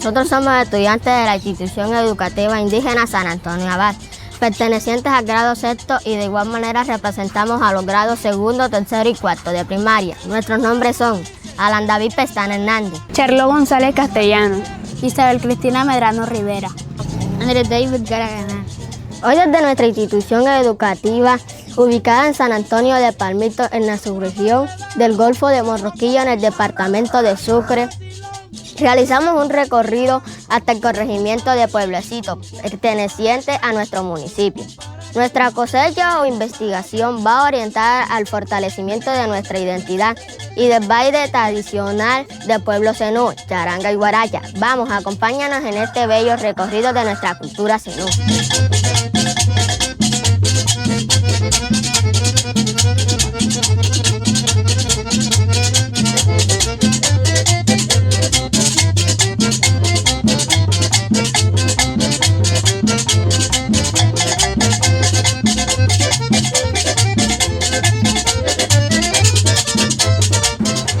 Nosotros somos estudiantes de la institución educativa indígena San Antonio Abad, pertenecientes al grado sexto y de igual manera representamos a los grados segundo, tercero y cuarto de primaria. Nuestros nombres son Alan David Pestana Hernández, Charlo González Castellano, Isabel Cristina Medrano Rivera, Andrés David Garagana. Hoy desde nuestra institución educativa, ubicada en San Antonio de Palmito, en la subregión del Golfo de Morroquillo, en el departamento de Sucre, realizamos un recorrido hasta el corregimiento de Pueblecito, perteneciente a nuestro municipio. Nuestra cosecha o investigación va orientada al fortalecimiento de nuestra identidad y del baile tradicional del pueblo zenú, charanga y guaracha. Vamos, acompáñanos en este bello recorrido de nuestra cultura zenú.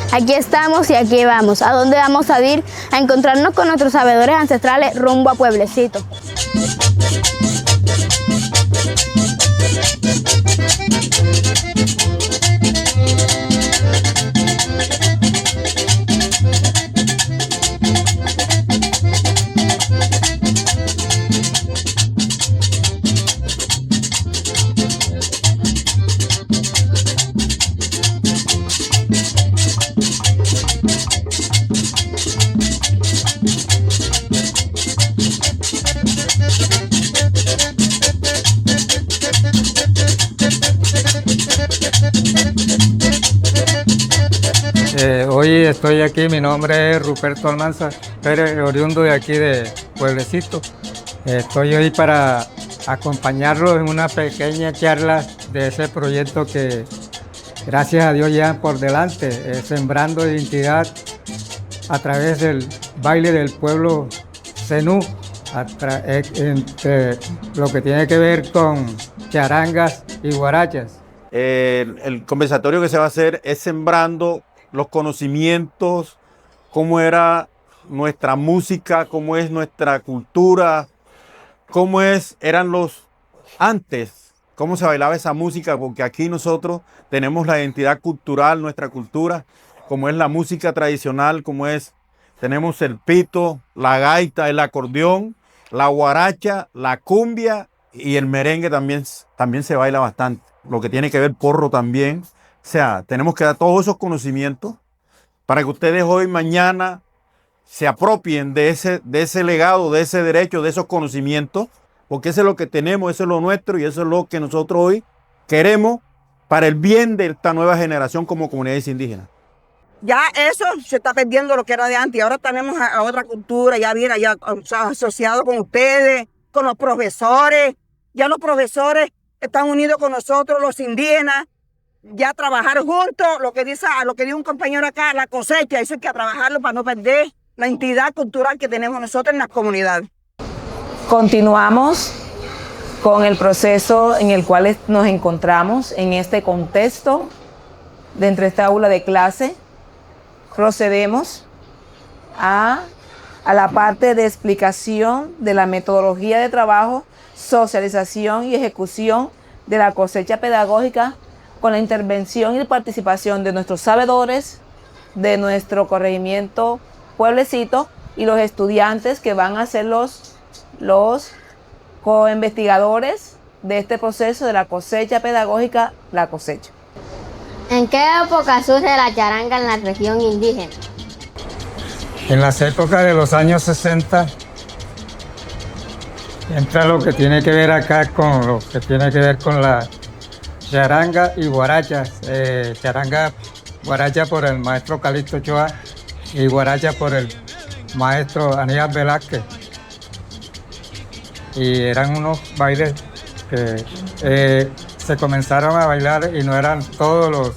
Aquí estamos y aquí vamos. ¿A dónde vamos a ir? A encontrarnos con nuestros sabedores ancestrales rumbo a Pueblecito. Hoy estoy aquí, mi nombre es Ruperto Almanza Pérez, oriundo de aquí de Pueblecito. Estoy hoy para acompañarlos en una pequeña charla de ese proyecto que, gracias a Dios, llevan por delante, sembrando identidad a través del baile del pueblo zenú, entre lo que tiene que ver con charangas y guarachas. El conversatorio que se va a hacer es sembrando los conocimientos, cómo era nuestra música, cómo es nuestra cultura, cómo eran los antes, cómo se bailaba esa música, porque aquí nosotros tenemos la identidad cultural, nuestra cultura, como es la música tradicional, tenemos el pito, la gaita, el acordeón, la guaracha, la cumbia y el merengue también se baila bastante. Lo que tiene que ver porro también. O sea, tenemos que dar todos esos conocimientos para que ustedes hoy, mañana, se apropien de ese legado, de ese derecho, de esos conocimientos, porque eso es lo que tenemos, eso es lo nuestro y eso es lo que nosotros hoy queremos para el bien de esta nueva generación como comunidades indígenas. Ya eso se está perdiendo lo que era de antes. Ahora tenemos a otra cultura, ya viene asociado con ustedes, con los profesores. Ya los profesores están unidos con nosotros, los indígenas. Ya trabajar juntos, lo que dice un compañero acá, la cosecha, eso hay que trabajarlo para no perder la identidad cultural que tenemos nosotros en las comunidades. Continuamos con el proceso en el cual nos encontramos en este contexto dentro de esta aula de clase. Procedemos a la parte de explicación de la metodología de trabajo, socialización y ejecución de la cosecha pedagógica con la intervención y participación de nuestros sabedores, de nuestro corregimiento Pueblecito y los estudiantes que van a ser los co-investigadores de este proceso de la cosecha pedagógica, la cosecha. ¿En qué época surge la charanga en la región indígena? En las épocas de los años 60 entra lo que tiene que ver acá con lo que tiene que ver con la charanga y guarachas. Charanga, guaracha por el maestro Calixto Ochoa y guaracha por el maestro Aníbal Velázquez. Y eran unos bailes que se comenzaron a bailar y no eran todos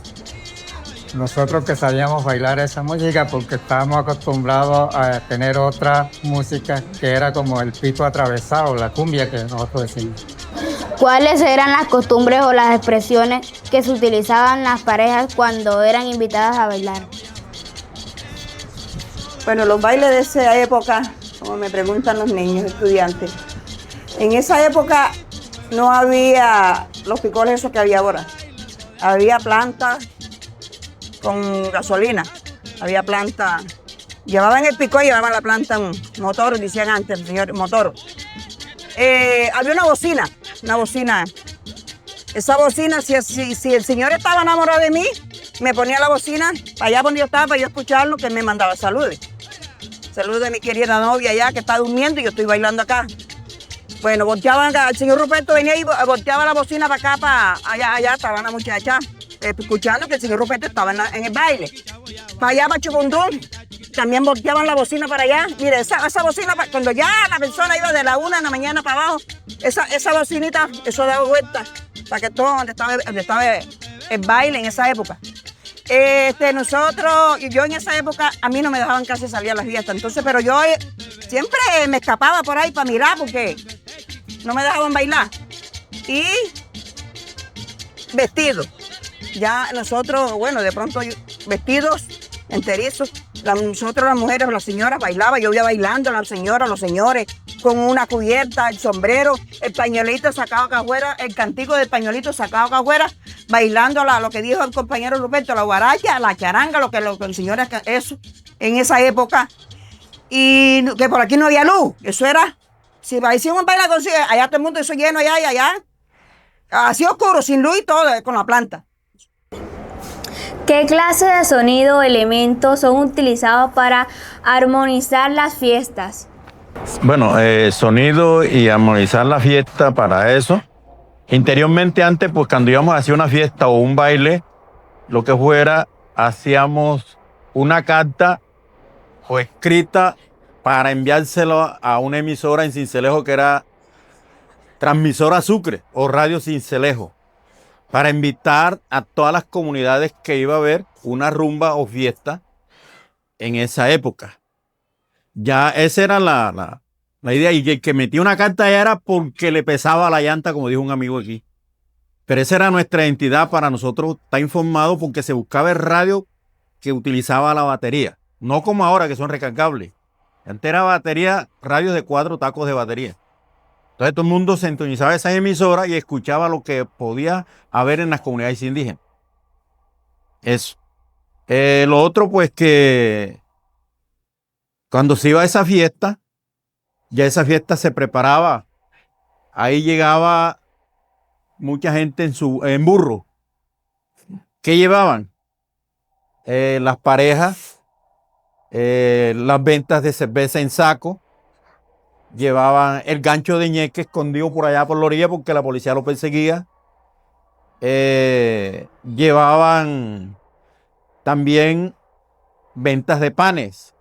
nosotros que sabíamos bailar esa música, porque estábamos acostumbrados a tener otra música que era como el pito atravesado, la cumbia que nosotros decimos. ¿Cuáles eran las costumbres o las expresiones que se utilizaban las parejas cuando eran invitadas a bailar? Bueno, los bailes de esa época, como me preguntan los niños estudiantes. En esa época no había los picoles esos que había ahora. Había plantas con gasolina, había plantas. Llevaban el picó y llevaban la planta en motor, decían antes, señor, motor. Había una bocina. Esa bocina, si el señor estaba enamorado de mí, me ponía la bocina para allá donde yo estaba, para yo escucharlo, que me mandaba saludos. Saludos de mi querida novia allá, que está durmiendo y yo estoy bailando acá. Bueno, volteaban, el señor Ruperto venía y volteaba la bocina para acá, para allá estaba la muchacha, escuchando que el señor Ruperto estaba en el baile. Para allá, para Chupundún, también volteaban la bocina para allá. Mire, esa bocina, cuando ya la persona iba de la 1 de la mañana para abajo, esa bocinita, eso daba vuelta, para que todo donde estaba el baile en esa época. Yo en esa época, a mí no me dejaban casi salir a las fiestas, entonces, pero yo siempre me escapaba por ahí para mirar porque no me dejaban bailar. Y vestidos. Ya nosotros, bueno, de pronto vestidos enterizos. Nosotros las mujeres, las señoras bailaban, yo iba bailando, las señoras, los señores, con una cubierta, el sombrero, el pañuelito sacado acá afuera, el cantico del pañuelito sacado acá afuera, bailando lo que dijo el compañero Ruperto, la guaracha, la charanga, lo que el señor, eso, en esa época. Y que por aquí no había luz, eso era, si hicimos un baile allá todo el mundo, eso lleno allá y allá, así oscuro, sin luz y todo, con la planta. ¿Qué clase de sonido o elementos son utilizados para armonizar las fiestas? Bueno, sonido y armonizar la fiesta para eso. Interiormente antes, pues cuando íbamos a hacer una fiesta o un baile, lo que fuera, hacíamos una carta o escrita para enviárselo a una emisora en Sincelejo que era Transmisora Sucre o Radio Sincelejo, para invitar a todas las comunidades que iba a haber una rumba o fiesta en esa época. Ya esa era la idea, y el que metía una carta ya era porque le pesaba la llanta, como dijo un amigo aquí. Pero esa era nuestra identidad para nosotros estar informados, porque se buscaba el radio que utilizaba la batería, no como ahora que son recargables. Antes era batería, radios de 4 tacos de batería. Entonces todo el mundo sintonizaba esas emisoras y escuchaba lo que podía haber en las comunidades indígenas. Eso. Lo otro, pues, que cuando se iba a esa fiesta, ya esa fiesta se preparaba. Ahí llegaba mucha gente en burro. ¿Qué llevaban? Las parejas, las ventas de cerveza en saco. Llevaban el gancho de ñeque escondido por allá por la orilla porque la policía lo perseguía. Llevaban también ventas de panes.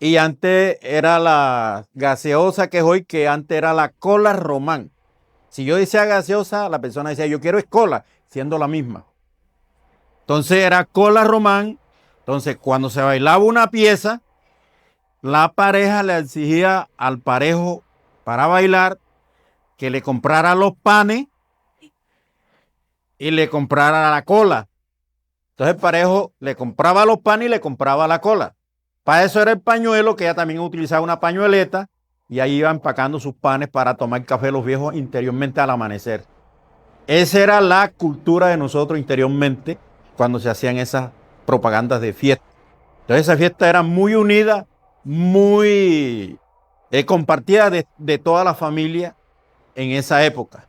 Y antes era la gaseosa que es hoy, que antes era la cola román. Si yo decía gaseosa, la persona decía yo quiero es cola, siendo la misma. Entonces era cola román. Entonces cuando se bailaba una pieza, la pareja le exigía al parejo para bailar que le comprara los panes y le comprara la cola. Entonces el parejo le compraba los panes y le compraba la cola. Para eso era el pañuelo, que ella también utilizaba una pañueleta, y ahí iba empacando sus panes para tomar café los viejos interiormente al amanecer. Esa era la cultura de nosotros interiormente cuando se hacían esas propagandas de fiesta. Entonces esa fiesta era muy unida, muy compartida de toda la familia en esa época.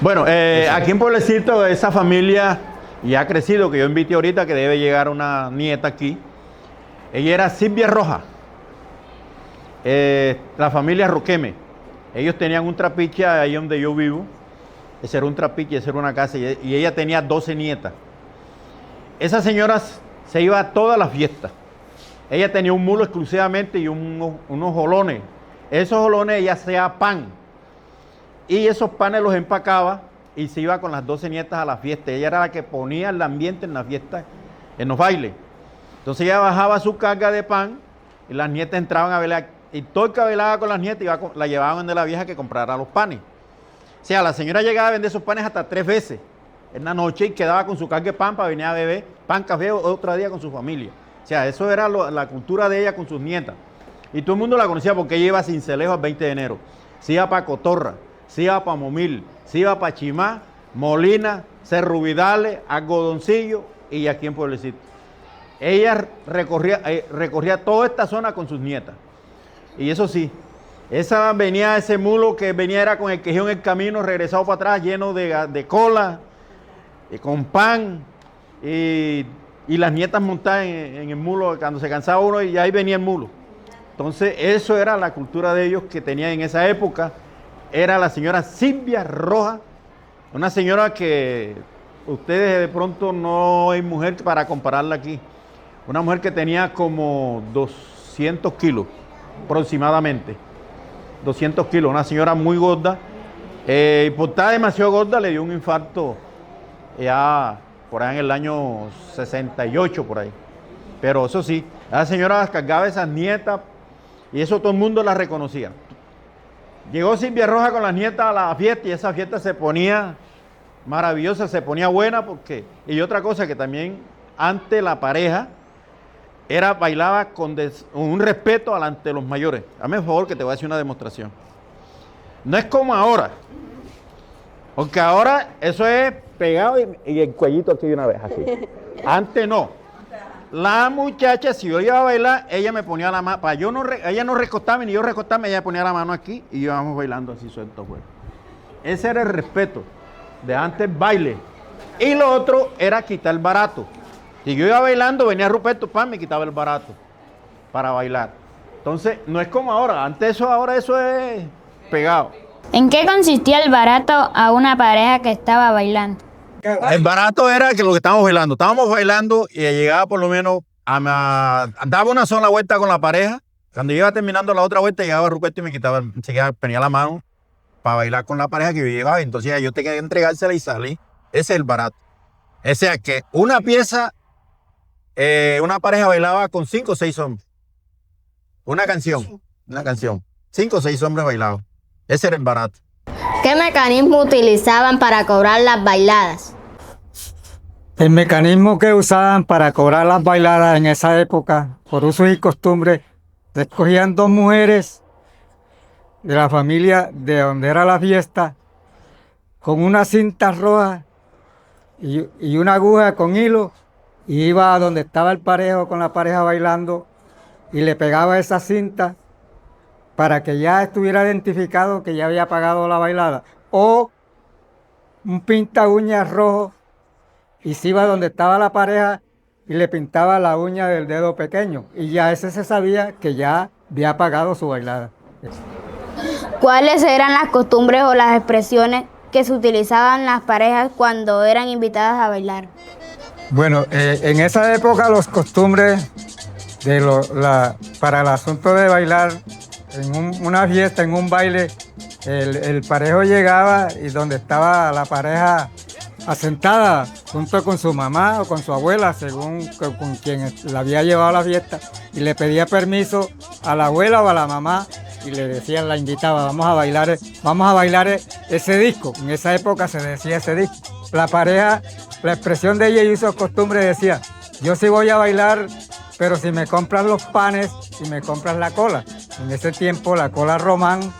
Bueno, aquí en Pueblecito esa familia ya ha crecido, que yo invité ahorita que debe llegar una nieta aquí. Ella era Silvia Roja, la familia Roqueme. Ellos tenían un trapiche ahí donde yo vivo. Ese era un trapiche, esa era una casa, y ella tenía 12 nietas. Esa señora se iba a todas las fiestas. Ella tenía un mulo exclusivamente y unos jolones. Esos jolones ella hacía pan. Y esos panes los empacaba y se iba con las 12 nietas a la fiesta. Ella era la que ponía el ambiente en la fiesta, en los bailes. Entonces ella bajaba su carga de pan y las nietas entraban a bailar. Y todo el que bailaba con las nietas la llevaban de la vieja que comprara los panes. O sea, la señora llegaba a vender esos panes hasta 3 veces en la noche y quedaba con su carga de pan para venir a beber pan, café otro día con su familia. O sea, eso era la cultura de ella con sus nietas. Y todo el mundo la conocía porque ella iba a Cincelejo el 20 de enero. Se iba para Cotorra, se iba para Momil, se iba para Chimá, Molina, Cerro Vidales, Algodoncillo y aquí en Pueblecito. Ella recorría toda esta zona con sus nietas. Y eso sí, ese mulo que venía era con el quejón en el camino, regresado para atrás, lleno de cola, y con pan, y las nietas montadas en el mulo, cuando se cansaba uno, y ahí venía el mulo. Entonces, eso era la cultura de ellos que tenían en esa época. Era la señora Silvia Rojas, una señora que ustedes de pronto no hay mujer para compararla aquí. Una mujer que tenía como 200 kilos aproximadamente. 200 kilos, una señora muy gorda. Y por estar demasiado gorda le dio un infarto ya por ahí en el año 68 por ahí. Pero eso sí, la señora cargaba a esas nietas y eso todo el mundo la reconocía. Llegó Silvia Rojas con las nietas a la fiesta y esa fiesta se ponía maravillosa, se ponía buena porque... Y otra cosa que también ante la pareja bailaba con un respeto ante los mayores. Dame por favor que te voy a hacer una demostración. No es como ahora, porque ahora eso es pegado y el cuellito aquí de una vez, así. Antes no. La muchacha, si yo iba a bailar, ella me ponía la mano, ella no recostaba ni yo recostaba, ella ponía la mano aquí y íbamos bailando así suelto afuera. Ese era el respeto de antes baile. Y lo otro era quitar el barato. Si yo iba bailando, venía Ruperto, me quitaba el barato para bailar. Entonces, no es como ahora, ahora eso es pegado. ¿En qué consistía el barato a una pareja que estaba bailando? El barato era que lo que estábamos bailando y llegaba por lo menos, daba una sola vuelta con la pareja. Cuando iba terminando la otra vuelta, llegaba Ruperto y me quitaba, ponía la mano para bailar con la pareja que yo llevaba. Entonces ya yo tenía que entregársela y salí. Ese es el barato. O sea que una pieza, una pareja bailaba con 5 o 6 hombres. Una canción. 5 o 6 hombres bailaban. Ese era el barato. ¿Qué mecanismo utilizaban para cobrar las bailadas? El mecanismo que usaban para cobrar las bailadas en esa época, por usos y costumbres, escogían 2 mujeres de la familia de donde era la fiesta, con una cinta roja y una aguja con hilo, y iba a donde estaba el parejo con la pareja bailando y le pegaba esa cinta para que ya estuviera identificado que ya había pagado la bailada. O un pinta uñas rojo y se iba donde estaba la pareja y le pintaba la uña del dedo pequeño. Y ya ese se sabía que ya había pagado su bailada. ¿Cuáles eran las costumbres o las expresiones que se utilizaban las parejas cuando eran invitadas a bailar? Bueno, en esa época los costumbres para el asunto de bailar en una fiesta, en un baile, el parejo llegaba y donde estaba la pareja asentada junto con su mamá o con su abuela, según con quien la había llevado a la fiesta, y le pedía permiso a la abuela o a la mamá y le decían, la invitaba, vamos a bailar ese disco. En esa época se decía ese disco. La pareja, la expresión de ella y sus costumbres decía, yo sí voy a bailar, pero si me compras los panes y me compras la cola. En ese tiempo la cola román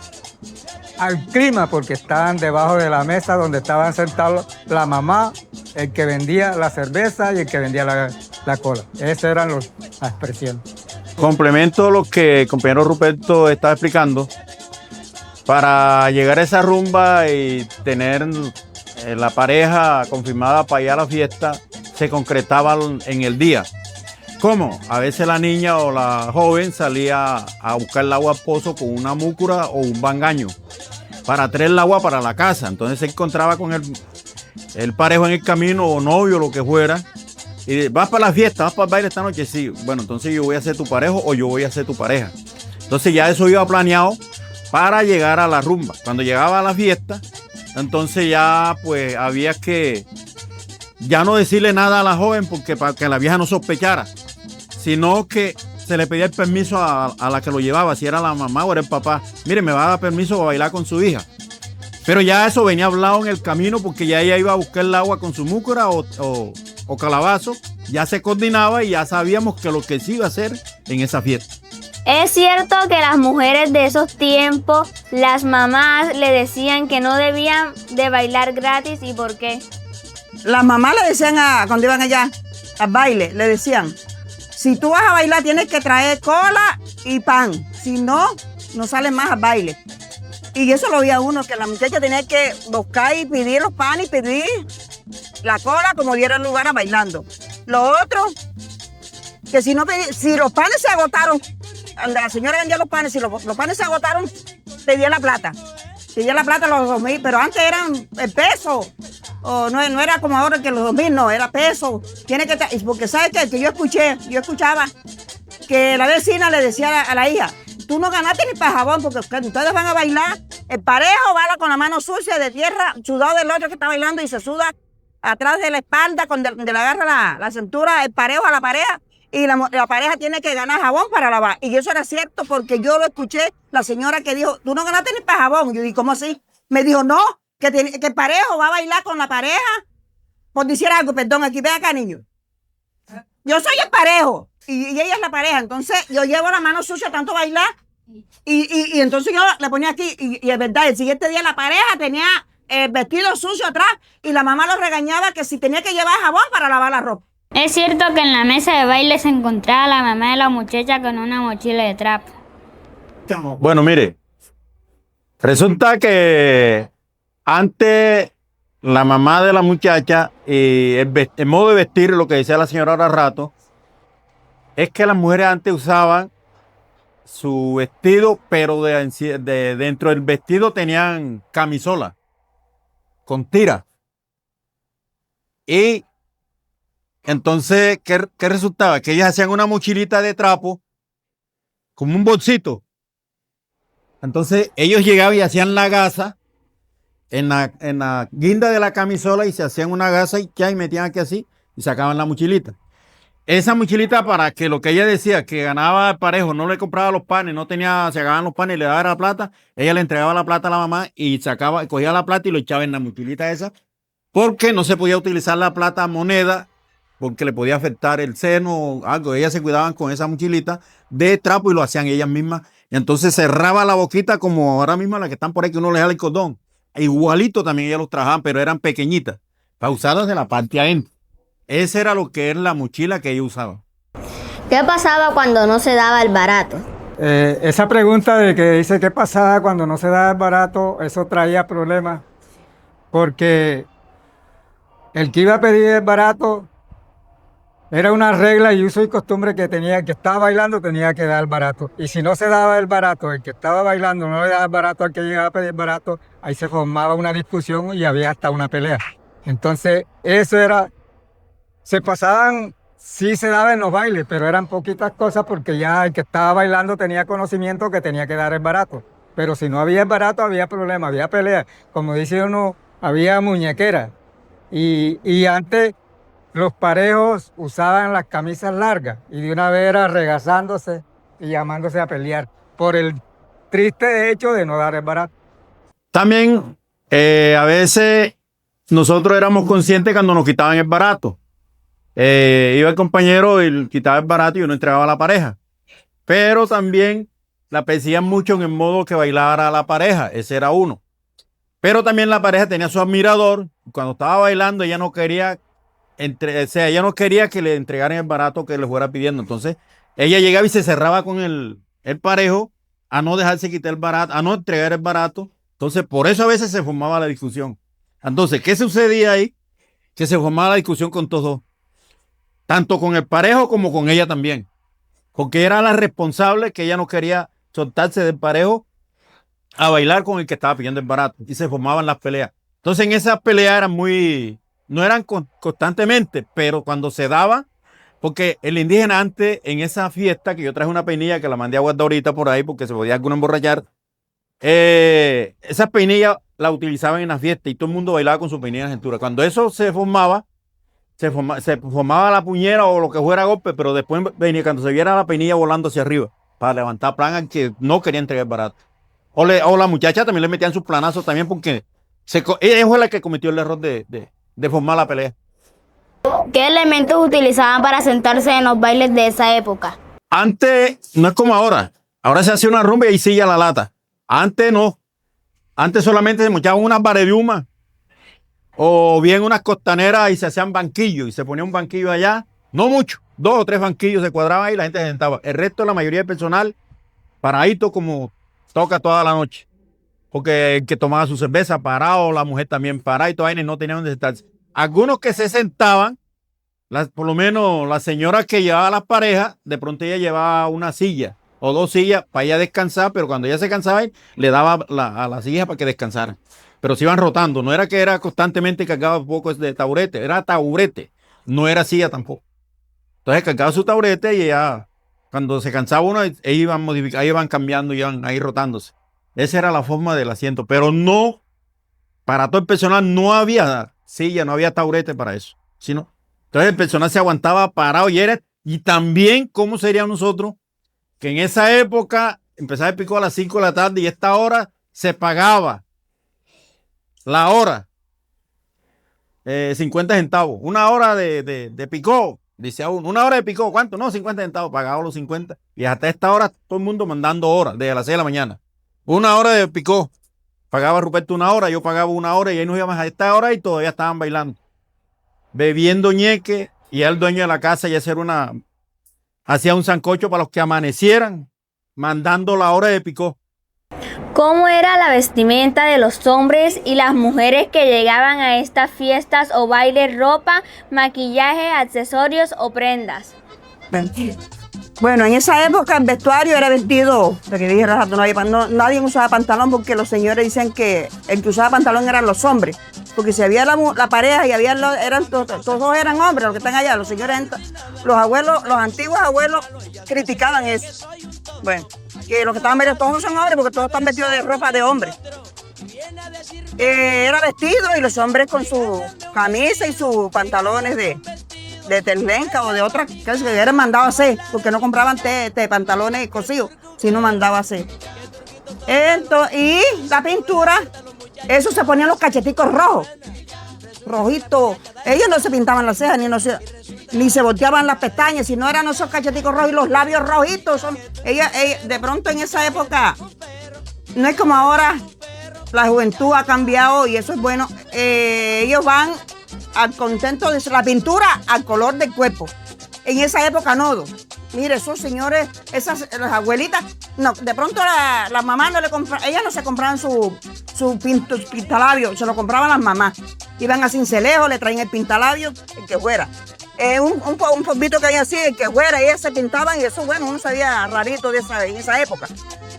al clima porque estaban debajo de la mesa donde estaban sentados la mamá, el que vendía la cerveza y el que vendía la cola. Esas eran las expresiones. Complemento lo que el compañero Ruperto estaba explicando. Para llegar a esa rumba y tener la pareja confirmada para ir a la fiesta, se concretaba en el día. ¿Cómo? A veces la niña o la joven salía a buscar el agua al pozo con una múcura o un bangaño para traer el agua para la casa. Entonces se encontraba con el parejo en el camino o novio, lo que fuera. Y vas para la fiesta, vas para el baile esta noche, sí. Bueno, entonces yo voy a ser tu parejo o yo voy a ser tu pareja. Entonces ya eso iba planeado para llegar a la rumba. Cuando llegaba a la fiesta, entonces ya pues había que ya no decirle nada a la joven porque para que la vieja no sospechara, sino que se le pedía el permiso a la que lo llevaba, si era la mamá o era el papá. Mire, me va a dar permiso para bailar con su hija. Pero ya eso venía hablado en el camino porque ya ella iba a buscar el agua con su múcora o calabazo. Ya se coordinaba y ya sabíamos que lo que sí iba a hacer en esa fiesta. Es cierto que las mujeres de esos tiempos, las mamás le decían que no debían de bailar gratis, ¿y por qué? Las mamás le decían cuando iban allá al baile, le decían, si tú vas a bailar tienes que traer cola y pan, si no, no sales más al baile. Y eso lo veía uno, que la muchacha tenía que buscar y pedir los panes y pedir la cola como diera lugar a bailando. Lo otro, que si los panes se agotaron, la señora vendía los panes, si los panes se agotaron, pedía la plata. Pedía la plata los 2,000, pero antes eran el peso. O no era como ahora que los 2,000, no, era peso. Tiene que porque ¿sabes qué? Que yo escuchaba que la vecina le decía a la hija, tú no ganaste ni para jabón porque ustedes van a bailar. El parejo baila con la mano sucia de tierra, sudado del otro que está bailando y se suda atrás de la espalda, donde le agarra la cintura, el parejo a la pareja. Y la pareja tiene que ganar jabón para lavar. Y eso era cierto porque yo lo escuché, la señora que dijo, tú no ganaste ni para jabón. Yo dije, ¿cómo así? Me dijo, no, que el parejo va a bailar con la pareja. Por decir algo, perdón, aquí ven acá, niño. Yo soy el parejo y ella es la pareja. Entonces yo llevo la mano sucia tanto bailar. Y entonces yo le ponía aquí. Y es verdad, el siguiente día la pareja tenía el vestido sucio atrás y la mamá lo regañaba que si tenía que llevar jabón para lavar la ropa. Es cierto que en la mesa de baile se encontraba la mamá de la muchacha con una mochila de trapo. Bueno, mire, resulta que antes la mamá de la muchacha, el modo de vestir, lo que decía la señora ahora rato, es que las mujeres antes usaban su vestido, pero dentro del vestido tenían camisola con tira. Y entonces, ¿qué resultaba? Que ellas hacían una mochilita de trapo, como un bolsito. Entonces, ellos llegaban y hacían la gasa en la guinda de la camisola y se hacían una gasa y metían aquí así y sacaban la mochilita. Esa mochilita, para que lo que ella decía, que ganaba el parejo, no le compraba los panes, se acababan los panes y le daba la plata, ella le entregaba la plata a la mamá y cogía la plata y lo echaba en la mochilita esa, porque no se podía utilizar la plata moneda, porque le podía afectar el seno o algo. Ellas se cuidaban con esa mochilita de trapo y lo hacían ellas mismas. Y entonces cerraba la boquita como ahora mismo las que están por ahí, que uno le da el cordón. Igualito también ellas los trabajaban, pero eran pequeñitas, para usarlas de la parte adentro. Ese era lo que es la mochila que ellos usaban. ¿Qué pasaba cuando no se daba el barato? Esa pregunta de que dice qué pasaba cuando no se daba el barato, eso traía problemas, porque el que iba a pedir el barato era una regla y uso y costumbre que estaba bailando tenía que dar el barato. Y si no se daba el barato, el que estaba bailando no le daba el barato al que llegaba a pedir el barato, ahí se formaba una discusión y había hasta una pelea. Entonces, se pasaban, sí se daba en los bailes, pero eran poquitas cosas porque ya el que estaba bailando tenía conocimiento que tenía que dar el barato. Pero si no había el barato, había problema, había pelea. Como dice uno, había muñequera. Y antes los parejos usaban las camisas largas y de una vez era regazándose y llamándose a pelear por el triste hecho de no dar el barato. También a veces nosotros éramos conscientes cuando nos quitaban el barato. Iba el compañero y quitaba el barato y uno entregaba a la pareja. Pero también la perseguían mucho en el modo que bailara la pareja. Ese era uno. Pero también la pareja tenía su admirador. Cuando estaba bailando ella no quería ella no quería que le entregaran el barato que le fuera pidiendo. Entonces, ella llegaba y se cerraba con el parejo a no dejarse quitar el barato, a no entregar el barato. Entonces, por eso a veces se formaba la discusión. Entonces, ¿qué sucedía ahí? Que se formaba la discusión con todos dos. Tanto con el parejo como con ella también. Porque era la responsable que ella no quería soltarse del parejo a bailar con el que estaba pidiendo el barato. Y se formaban las peleas. Entonces, en esas peleas no eran constantemente, pero cuando se daba, porque el indígena antes, en esa fiesta, que yo traje una peinilla que la mandé a guardar ahorita por ahí porque se podía alguno emborrachar, esas peinillas las utilizaban en la fiesta y todo el mundo bailaba con su peinilla en la cintura. Cuando eso se formaba la puñera o lo que fuera golpe, pero después venía cuando se viera la peinilla volando hacia arriba para levantar plan al que no quería entregar barato. O la muchacha también le metían sus planazos también porque ella fue la que cometió el error de formar la pelea. ¿Qué elementos utilizaban para sentarse en los bailes de esa época? Antes, no es como ahora. Ahora se hace una rumba y ahí sigue la lata. Antes no. Antes solamente se mochaban unas barebiumas o bien unas costaneras y se hacían banquillos y se ponía un banquillo allá. No mucho, 2 o 3 banquillos se cuadraban ahí y la gente se sentaba. El resto, la mayoría del personal, paradito como toca toda la noche. Porque el que tomaba su cerveza parado, la mujer también parada y toda y no tenían donde sentarse. Algunos que se sentaban, por lo menos la señora que llevaba a las parejas, de pronto ella llevaba una silla o 2 sillas para ella descansar, pero cuando ella se cansaba, le daba a la silla para que descansara. Pero se iban rotando, no era que era constantemente cargado un poco de taburete, era taburete, no era silla tampoco. Entonces cargaba su taburete y ella, cuando se cansaba uno, iban cambiando, iban ahí rotándose. Esa era la forma del asiento, pero no, para todo el personal no había silla, no había taburete para eso, sino. Entonces el personal se aguantaba parado y también, ¿cómo sería nosotros? Que en esa época empezaba el picó a las 5 de la tarde y esta hora se pagaba la hora, 50 centavos, una hora de picó, dice a uno, una hora de picó, ¿cuánto? No, 50 centavos, pagaba los 50 y hasta esta hora todo el mundo mandando horas, desde las 6 de la mañana. Una hora de picó, pagaba Ruperto una hora, yo pagaba una hora y ahí nos íbamos a esta hora y todavía estaban bailando, bebiendo ñeque y el dueño de la casa ya hacía un sancocho para los que amanecieran, mandando la hora de picó. ¿Cómo era la vestimenta de los hombres y las mujeres que llegaban a estas fiestas o bailes? Ropa, maquillaje, accesorios o prendas. Bueno, en esa época el vestuario era vestido, lo que dije hace rato, nadie usaba pantalón porque los señores dicen que el que usaba pantalón eran los hombres. Porque si había la pareja y todos eran hombres, los que están allá, los señores, los abuelos, los antiguos abuelos criticaban eso. Bueno, que los que estaban vestidos todos son hombres porque todos están vestidos de ropa de hombre. Era vestido y los hombres con su camisa y sus pantalones de terlenca o de otra que eran mandados a hacer, porque no compraban pantalones cosidos, sino mandaba a hacer. Y la pintura, eso se ponían los cacheticos rojos, rojitos. Ellos no se pintaban las cejas, ni se volteaban las pestañas, sino eran esos cacheticos rojos y los labios rojitos. Ella, de pronto en esa época, no es como ahora, la juventud ha cambiado y eso es bueno. Ellos van al contento de la pintura al color del cuerpo. En esa época no. Mire, esos señores, las abuelitas, no, de pronto las mamás no le compraban, ellas no se compraban su pintalabio, se lo compraban las mamás. Iban a Cincelejo, le traían el pintalabio, el que fuera. Un polvito que había así, el que fuera, ellas se pintaban y eso, bueno, uno sabía rarito en esa época.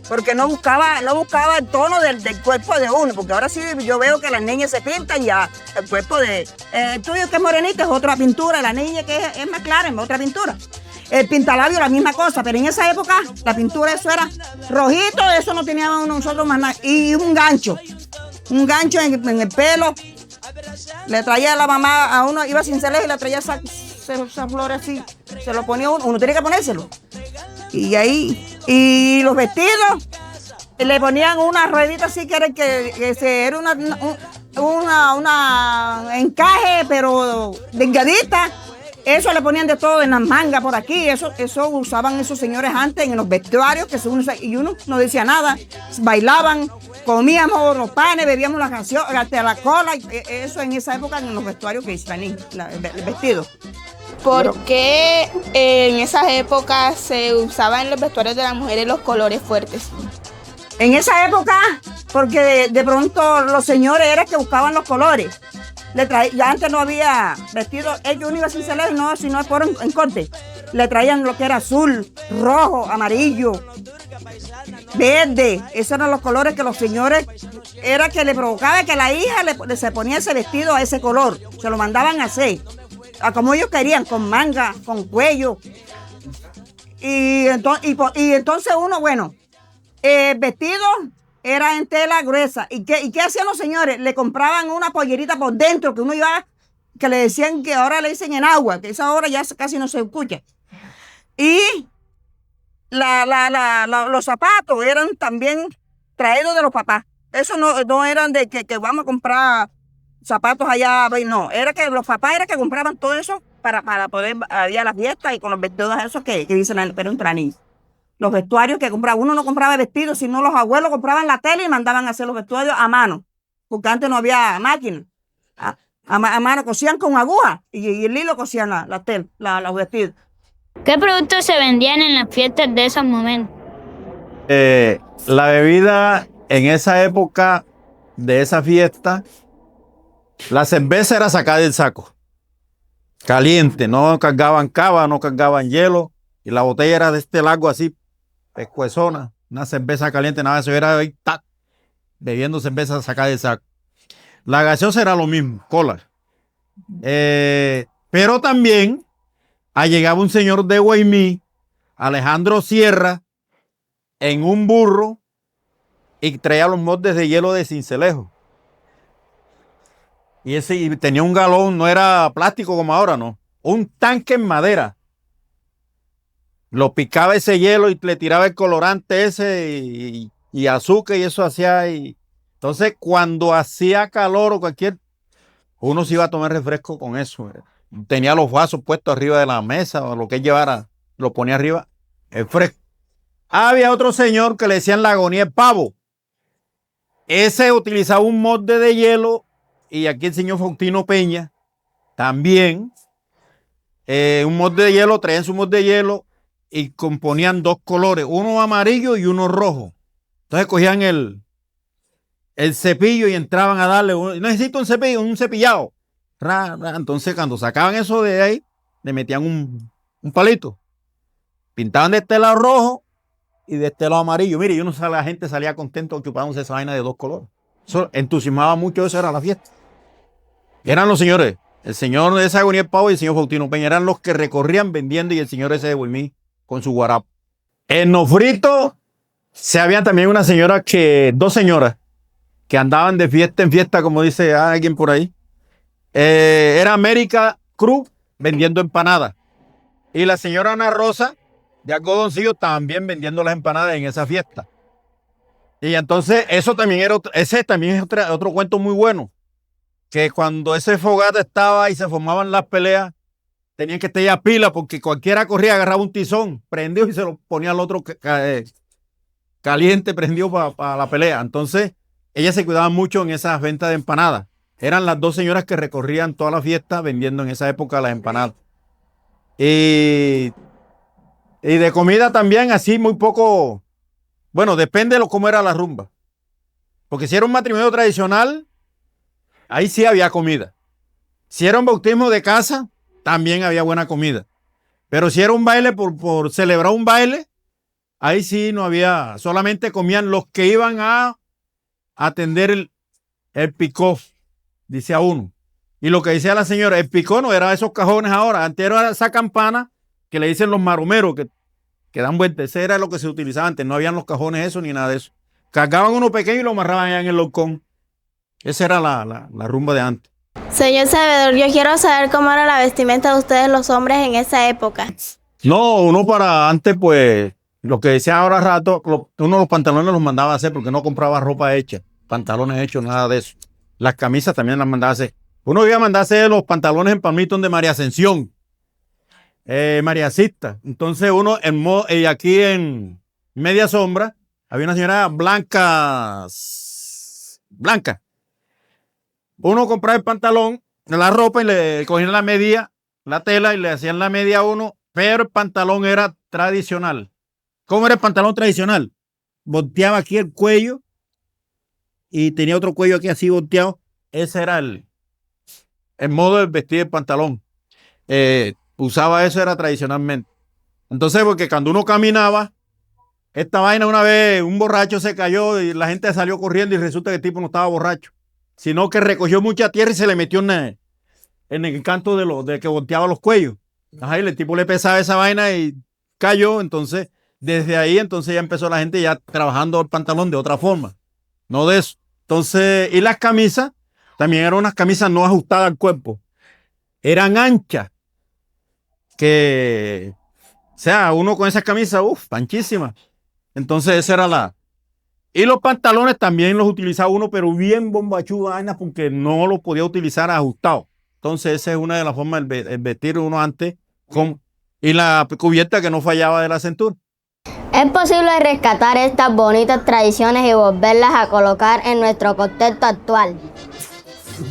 Porque no buscaba el tono del cuerpo de uno, porque ahora sí yo veo que las niñas se pintan ya, el cuerpo el tuyo que es morenito es otra pintura, la niña que es más clara es otra pintura. El pintalabio la misma cosa, pero en esa época la pintura eso era rojito, eso no teníamos nosotros más nada, y un gancho en el pelo, le traía la mamá a uno, iba sin celes y le traía esa flor así, se lo ponía uno tiene que ponérselo. Y los vestidos le ponían una ruedita así que era una encaje, pero delgadita. Eso le ponían de todo en las mangas por aquí. Eso usaban esos señores antes en los vestuarios y uno no decía nada. Bailaban, comíamos los panes, bebíamos la canción, hasta la cola. Eso en esa época en los vestuarios que hicieron el vestido. ¿Por qué en esas épocas se usaban en los vestuarios de las mujeres los colores fuertes? En esa época, porque de pronto los señores eran que buscaban los colores. Ya antes no había vestido, ellos no iban sin celer, no, sino por en corte. Le traían lo que era azul, rojo, amarillo, verde. Esos eran los colores que los señores, era que le provocaba que la hija se ponía ese vestido a ese color. Se lo mandaban a hacer. Como ellos querían, con manga, con cuello. Y entonces uno, bueno, vestido era en tela gruesa. ¿Y qué hacían los señores? Le compraban una pollerita por dentro que uno iba, que le decían que ahora le dicen en agua, que esa hora ya casi no se escucha. Y los zapatos eran también traídos de los papás. Eso no eran de que vamos a comprar zapatos allá, no, era que los papás era que compraban todo eso para poder ir a la fiesta y con los vestidos esos que dicen pero un traní. Los vestuarios que compraba, uno no compraba vestidos, sino los abuelos compraban la tela y mandaban a hacer los vestuarios a mano, porque antes no había máquina. A mano cosían con aguja y el hilo cosían la tela, los vestidos. ¿Qué productos se vendían en las fiestas de esos momentos? La bebida en esa época de esa fiesta, la cerveza era sacada del saco, caliente, no cargaban cava, no cargaban hielo, y la botella era de este largo así, pescuezona, una cerveza caliente, nada de eso, era ahí, ¡tac!, bebiendo cerveza sacada del saco. La gaseosa era lo mismo, cola. Pero también llegaba un señor de Guaymí, Alejandro Sierra, en un burro, y traía los moldes de hielo de Sincelejo. Y tenía un galón, no era plástico como ahora, no. Un tanque en madera. Lo picaba ese hielo y le tiraba el colorante ese y azúcar y eso hacía. Entonces, cuando hacía calor o uno se iba a tomar refresco con eso. Tenía los vasos puestos arriba de la mesa o lo que llevara, lo ponía arriba, el fresco. Había otro señor que le decían la agonía del pavo. Ese utilizaba un molde de hielo, y aquí el señor Faustino Peña también, un molde de hielo, traían su molde de hielo y componían dos colores, uno amarillo y uno rojo. Entonces cogían el cepillo y entraban a darle, necesito un cepillo, un cepillado. Entonces cuando sacaban eso de ahí, le metían un palito, pintaban de este lado rojo y de este lado amarillo. Mire, la gente salía contento ocupándose esa vaina de dos colores. Eso entusiasmaba mucho, eso era la fiesta. Eran los señores, el señor de esa agonía del pavo y el señor Faustino Peña, eran los que recorrían vendiendo, y el señor ese de Guaymí con su guarapo. En Nofrito se había también dos señoras que andaban de fiesta en fiesta, como dice alguien por ahí. Era América Cruz vendiendo empanadas. Y la señora Ana Rosa de Algodoncillo también vendiendo las empanadas en esa fiesta. Y entonces ese también es otro cuento muy bueno, que cuando ese fogata estaba y se formaban las peleas, tenían que estar ya pila, porque cualquiera corría, agarraba un tizón, prendió y se lo ponía al otro caliente, prendió para la pelea. Entonces, ellas se cuidaban mucho en esas ventas de empanadas. Eran las dos señoras que recorrían toda la fiesta vendiendo en esa época las empanadas. Y de comida también, así muy poco. Bueno, depende de cómo era la rumba. Porque si era un matrimonio tradicional, ahí sí había comida. Si era un bautismo de casa, también había buena comida. Pero si era un baile por celebrar un baile, ahí sí no había, solamente comían los que iban a atender el picó, dice a uno. Y lo que decía la señora, el picó no era esos cajones ahora, antes era esa campana que le dicen los marumeros, que dan vuelta. Ese era lo que se utilizaba antes, no habían los cajones eso ni nada de eso. Cargaban uno pequeño y lo amarraban allá en el locón. Esa era la rumba de antes. Señor sabedor, yo quiero saber cómo era la vestimenta de ustedes los hombres en esa época. No, uno para antes, pues, lo que decía ahora rato, uno los pantalones los mandaba a hacer porque no compraba ropa hecha, pantalones hechos, nada de eso. Las camisas también las mandaba a hacer. Uno iba a mandar a hacer los pantalones en Palmito de María Ascensión, María Sista. Entonces uno, aquí en Media Sombra, había una señora blanca. Uno compraba el pantalón, la ropa, y le cogían la medida, la tela, y le hacían la media a uno, pero el pantalón era tradicional. ¿Cómo era el pantalón tradicional? Volteaba aquí el cuello y tenía otro cuello aquí así volteado. Ese era el modo de vestir el pantalón. Usaba eso, era tradicionalmente. Entonces, porque cuando uno caminaba, esta vaina, una vez un borracho se cayó y la gente salió corriendo y resulta que el tipo no estaba borracho, sino que recogió mucha tierra y se le metió en el canto de que volteaba los cuellos. Ajá, y el tipo le pesaba esa vaina y cayó. Entonces, desde ahí, entonces ya empezó la gente ya trabajando el pantalón de otra forma, no de eso. Entonces, y las camisas, también eran unas camisas no ajustadas al cuerpo, eran anchas, o sea, uno con esas camisas, anchísimas. Entonces, esa era y los pantalones también los utilizaba uno, pero bien bombachudos, porque no los podía utilizar ajustados. Entonces, esa es una de las formas de vestir uno antes, y la cubierta que no fallaba de la cintura. Es posible rescatar estas bonitas tradiciones y volverlas a colocar en nuestro contexto actual.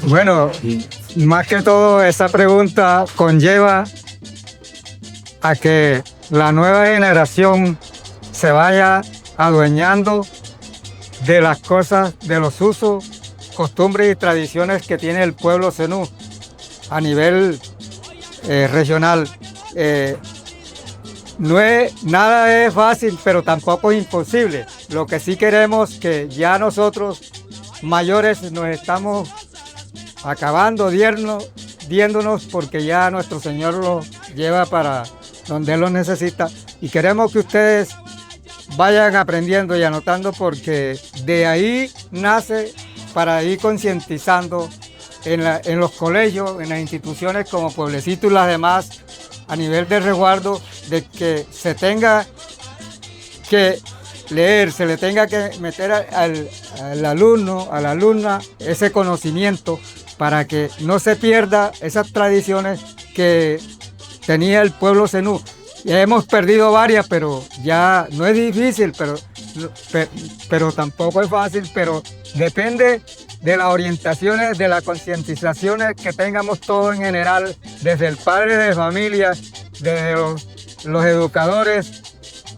Bueno, más que todo esa pregunta conlleva a que la nueva generación se vaya adueñando de las cosas, de los usos, costumbres y tradiciones que tiene el pueblo zenú a nivel regional. Nada es fácil, pero tampoco es imposible. Lo que sí queremos que ya nosotros mayores nos estamos acabando, diéndonos porque ya nuestro Señor lo lleva para donde Él lo necesita. Y queremos que ustedes vayan aprendiendo y anotando porque de ahí nace para ir concientizando en los colegios, en las instituciones como Pueblecito y las demás, a nivel de resguardo, de que se tenga que leer, se le tenga que meter al alumno, a la alumna, ese conocimiento para que no se pierda esas tradiciones que tenía el pueblo zenú. Ya hemos perdido varias, pero ya no es difícil, pero tampoco es fácil, pero depende de las orientaciones, de las concientizaciones que tengamos todos en general, desde el padre de familia, desde los educadores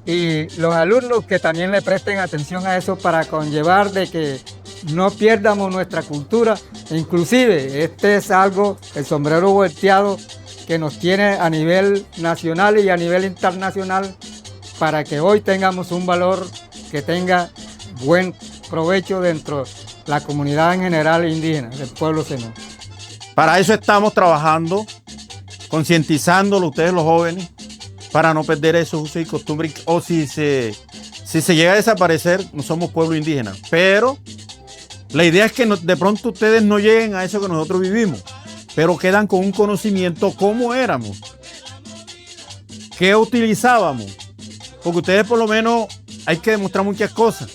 y los alumnos que también le presten atención a eso para conllevar de que no pierdamos nuestra cultura. Inclusive, este es algo, el sombrero volteado, que nos tiene a nivel nacional y a nivel internacional para que hoy tengamos un valor que tenga buen provecho dentro de la comunidad en general indígena, del pueblo zenú. Para eso estamos trabajando, concientizándolo ustedes los jóvenes, para no perder esos usos y costumbres, o si se llega a desaparecer, no somos pueblo indígena. Pero la idea es que de pronto ustedes no lleguen a eso que nosotros vivimos, pero quedan con un conocimiento cómo éramos, qué utilizábamos, porque ustedes por lo menos hay que demostrar muchas cosas.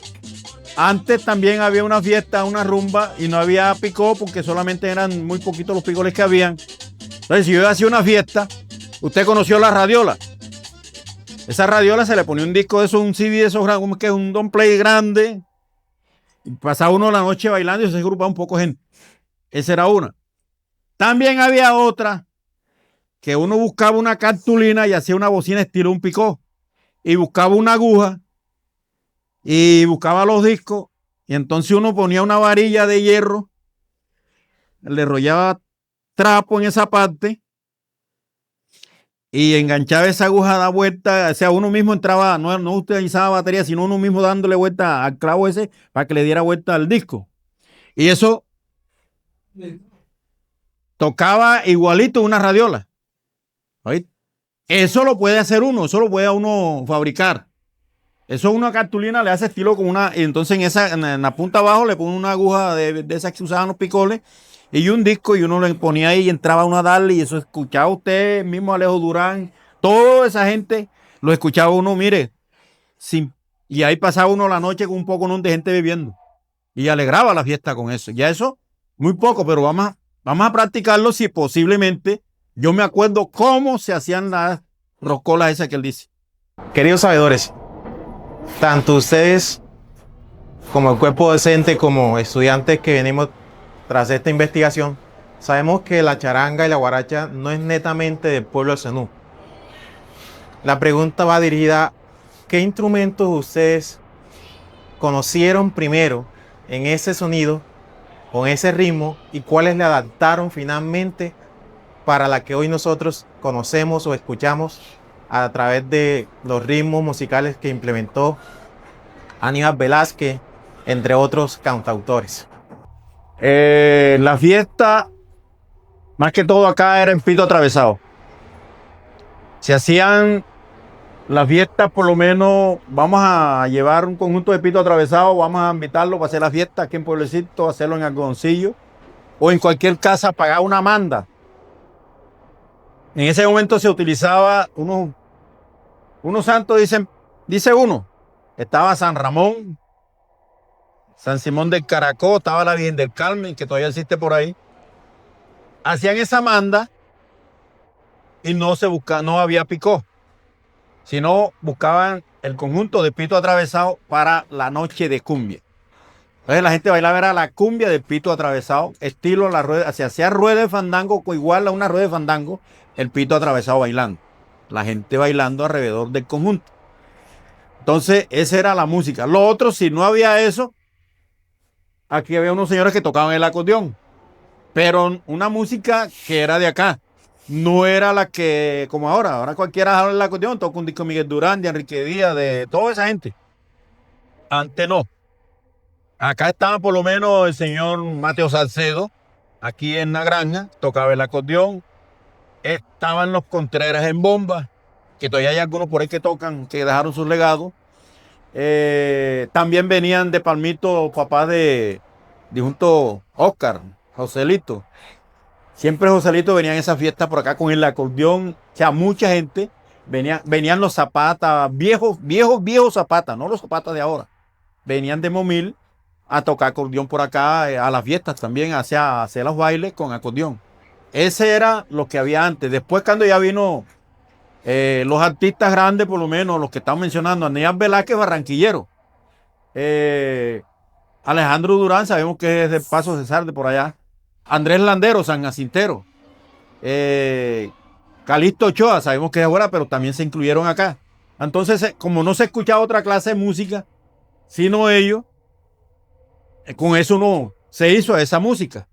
Antes también había una fiesta, una rumba, y no había picó porque solamente eran muy poquitos los picoles que habían. Entonces, si yo hacía una fiesta, usted conoció la radiola. Esa radiola se le ponía un disco de esos, un CD de esos, como que es un don play grande, y pasaba uno la noche bailando y se agrupaba un poco de gente. Esa era una. También había otra que uno buscaba una cartulina y hacía una bocina estilo un picó, y buscaba una aguja y buscaba los discos, y entonces uno ponía una varilla de hierro, le enrollaba trapo en esa parte y enganchaba esa aguja, da vuelta, o sea, uno mismo entraba, no utilizaba batería, sino uno mismo dándole vuelta al clavo ese para que le diera vuelta al disco. Y eso tocaba igualito una radiola. ¿Oíste? Eso lo puede hacer uno, eso lo puede uno fabricar. Eso una cartulina le hace estilo con una, y entonces en la punta abajo le pone una aguja de esas que usaban los picoles y un disco, y uno le ponía ahí y entraba uno a darle, y eso escuchaba usted mismo, Alejo Durán, toda esa gente lo escuchaba uno, mire, y ahí pasaba uno la noche con un poco de gente bebiendo y alegraba la fiesta con eso. Ya eso, muy poco, pero vamos a practicarlo si posiblemente yo me acuerdo cómo se hacían las roscolas esas que él dice. Queridos sabedores, tanto ustedes como el cuerpo docente, como estudiantes que venimos tras esta investigación, sabemos que la charanga y la guaracha no es netamente del pueblo zenú. La pregunta va dirigida: ¿qué instrumentos ustedes conocieron primero en ese sonido, con ese ritmo, y cuáles le adaptaron finalmente para la que hoy nosotros conocemos o escuchamos a través de los ritmos musicales que implementó Aníbal Velázquez, entre otros cantautores? La fiesta, más que todo acá, era en pito atravesado. Se hacían las fiestas, por lo menos, vamos a llevar un conjunto de pito atravesado, vamos a invitarlo para hacer la fiesta aquí en Pueblecito, hacerlo en Algodoncillo, o en cualquier casa, pagar una manda. En ese momento se utilizaba unos santos, dice uno, estaba San Ramón, San Simón del Caracó, estaba la Virgen del Carmen, que todavía existe por ahí. Hacían esa manda y no había picó, sino buscaban el conjunto de Pito Atravesado para la noche de cumbia. Entonces la gente bailaba era la cumbia de Pito Atravesado, estilo la rueda, se hacía rueda de fandango, igual a una rueda de fandango, el Pito Atravesado bailando. La gente bailando alrededor del conjunto. Entonces, esa era la música. Lo otro, si no había eso, aquí había unos señores que tocaban el acordeón, pero una música que era de acá. No era la que, como ahora. Ahora cualquiera habla el acordeón, toca un disco de Miguel Durán, de Enrique Díaz, de toda esa gente. Antes no. Acá estaba por lo menos el señor Mateo Salcedo, aquí en la granja, tocaba el acordeón. Estaban los Contreras en bomba, que todavía hay algunos por ahí que tocan, que dejaron sus legados. También venían de Palmito, papá de junto Oscar, Joselito. Siempre Joselito venía en esa fiesta por acá con el acordeón. O sea, mucha gente. Venían los zapatas, viejos zapatas, no los zapatas de ahora. Venían de Momil a tocar acordeón por acá, a las fiestas también, hacia los bailes con acordeón. Ese era lo que había antes. Después cuando ya vino los artistas grandes, por lo menos los que están mencionando, Aníbal Velázquez, barranquillero. Alejandro Durán, sabemos que es de Paso Cesar, de por allá. Andrés Landero, San Jacintero. Calixto Ochoa, sabemos que es ahora, pero también se incluyeron acá. Entonces, como no se escuchaba otra clase de música, sino ellos, con eso no se hizo esa música.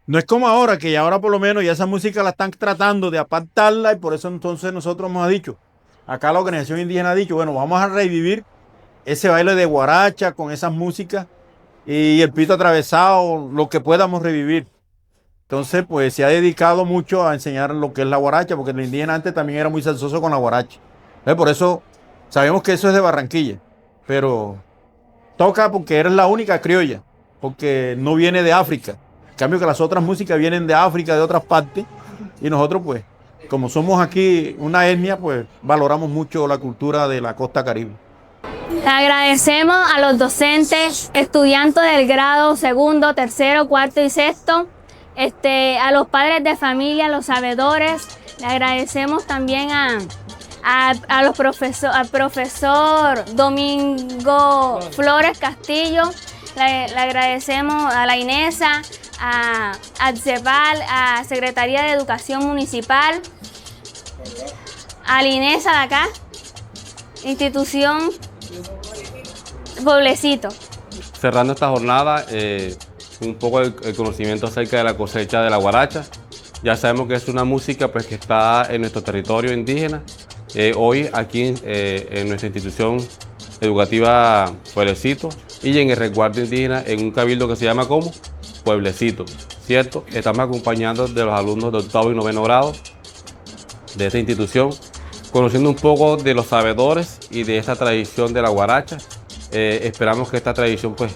No es como ahora, que ahora por lo menos ya esa música la están tratando de apartarla, y por eso entonces nosotros hemos dicho, acá la organización indígena ha dicho, bueno, vamos a revivir ese baile de guaracha con esas músicas y el Pito Atravesado, lo que podamos revivir. Entonces, pues se ha dedicado mucho a enseñar lo que es la guaracha, porque el indígena antes también era muy salsoso con la guaracha. Por eso sabemos que eso es de Barranquilla, pero toca porque eres la única criolla, porque no viene de África. En cambio que las otras músicas vienen de África, de otras partes, y nosotros pues, como somos aquí una etnia, pues valoramos mucho la cultura de la costa caribe. Agradecemos a los docentes, estudiantes del grado segundo, tercero, cuarto y sexto, a los padres de familia, a los sabedores. Le agradecemos también al profesor Domingo Flores Castillo. Le agradecemos a la INESA, a ADCEPAL, a Secretaría de Educación Municipal, a la INESA de acá, institución Pueblecito. Cerrando esta jornada, un poco el conocimiento acerca de la cosecha de la guaracha. Ya sabemos que es una música pues, que está en nuestro territorio indígena. Hoy aquí en nuestra institución educativa Pueblecito y en el resguardo indígena en un cabildo que se llama ¿cómo? Pueblecito, ¿cierto? Estamos acompañando de los alumnos de octavo y noveno grado de esta institución, conociendo un poco de los sabedores y de esta tradición de la guaracha. Esperamos que esta tradición, pues,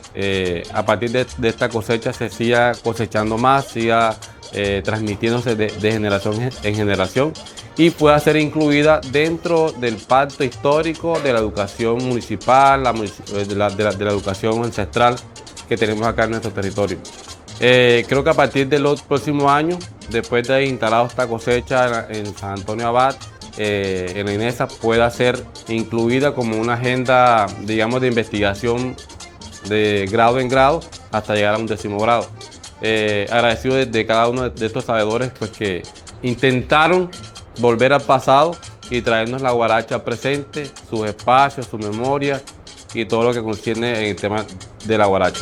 a partir de esta cosecha se siga cosechando más, siga transmitiéndose de generación en generación y pueda ser incluida dentro del pacto histórico de la educación municipal, de la educación ancestral que tenemos acá en nuestro territorio. Creo que a partir del próximo año, después de instalado esta cosecha en San Antonio Abad, en la INESA pueda ser incluida como una agenda, digamos, de investigación de grado en grado hasta llegar a un 10º grado. Agradecido de cada uno de estos sabedores pues, que intentaron volver al pasado y traernos la guaracha presente, sus espacios, su memoria y todo lo que concierne en el tema de la guaracha.